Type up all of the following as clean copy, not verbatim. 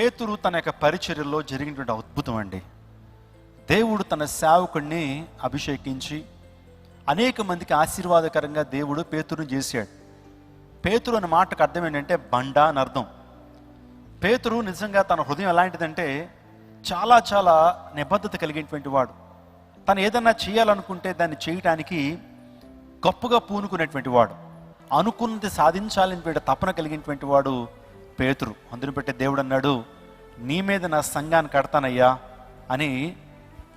పేతురు తన యొక్క పరిచర్యలో జరిగినటువంటి అద్భుతం అండి. దేవుడు తన సేవకుడిని అభిషేకించి అనేక మందికి ఆశీర్వాదకరంగా దేవుడు పేతురుని చేశాడు. పేతురు అనే మాటకు అర్థం ఏంటంటే బండ అని అర్థం. పేతురు నిజంగా తన హృదయం ఎలాంటిదంటే చాలా చాలా నిబద్ధత కలిగినటువంటి వాడు. తను ఏదన్నా చేయాలనుకుంటే దాన్ని చేయటానికి గొప్పగా పూనుకునేటువంటి వాడు, అనుకున్నది సాధించాలని తపన కలిగినటువంటి వాడు పేతురు. అందుని బట్టి దేవుడు అన్నాడు, నీ మీద నా సంఘాన్ని కడతానయ్యా అని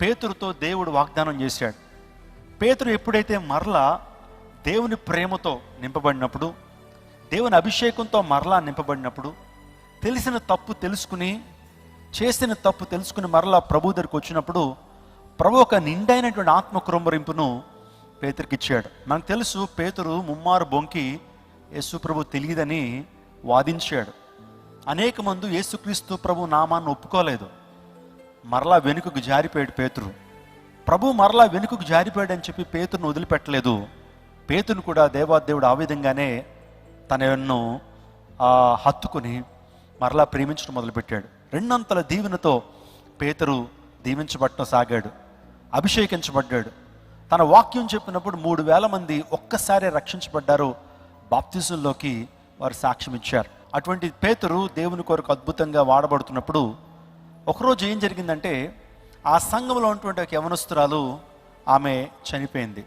పేతురుతో దేవుడు వాగ్దానం చేశాడు. పేతురు ఎప్పుడైతే మరలా దేవుని ప్రేమతో నింపబడినప్పుడు, దేవుని అభిషేకంతో మరలా నింపబడినప్పుడు, తెలిసిన తప్పు తెలుసుకుని చేసిన తప్పు తెలుసుకుని మరలా ప్రభు దగ్గరికి వచ్చినప్పుడు ప్రభు ఒక నిండైనటువంటి ఆత్మ కృంభరింపును పేతురికి ఇచ్చాడు. మనకు తెలుసు పేతురు ముమ్మారు బొంకి యేసు ప్రభు తెలియదని వాదించాడు. అనేక మంది యేసుక్రీస్తు ప్రభు నామాన్ని ఒప్పుకోలేదు. మరలా వెనుకకు జారిపోయాడు పేతురు. ప్రభు మరలా వెనుకకు జారిపోయాడు అని చెప్పి పేతురును వదిలిపెట్టలేదు. పేతురును కూడా దేవాదేవుడు ఆ విధంగానే తనను హత్తుకుని మరలా ప్రేమించడం మొదలుపెట్టాడు. రెండంతల దీవెనతో పేతురు దీవించబడటం సాగాడు, అభిషేకించబడ్డాడు. తన వాక్యం చెప్పినప్పుడు 3,000 మంది ఒక్కసారి రక్షించబడ్డారు. బాప్తిజంలోకి వారు సాక్ష్యం ఇచ్చారు. అటువంటి పేతురు దేవుని కొరకు అద్భుతంగా వాడబడుతున్నప్పుడు ఒకరోజు ఏం జరిగిందంటే, ఆ సంఘంలో ఉన్నటువంటి ఒక యవనస్తురాలు ఆమె చనిపోయింది.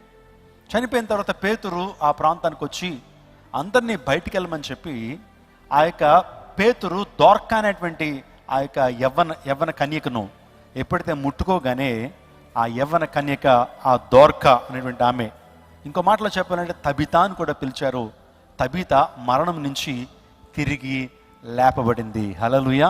చనిపోయిన తర్వాత పేతురు ఆ ప్రాంతానికి వచ్చి అందరినీ బయటికి వెళ్ళమని చెప్పి ఆ యొక్క పేతురు దోర్కా అనేటువంటి ఆ యొక్క యవ్వన కన్యకను ఎప్పుడైతే ముట్టుకోగానే ఆ యవ్వన కన్యక, ఆ దోర్కా అనేటువంటి ఆమె, ఇంకో మాటలో చెప్పాలంటే తబితా అని కూడా పిలిచారు. తబిత మరణం నుంచి తిరిగి లేపబడింది. హల్లెలూయా.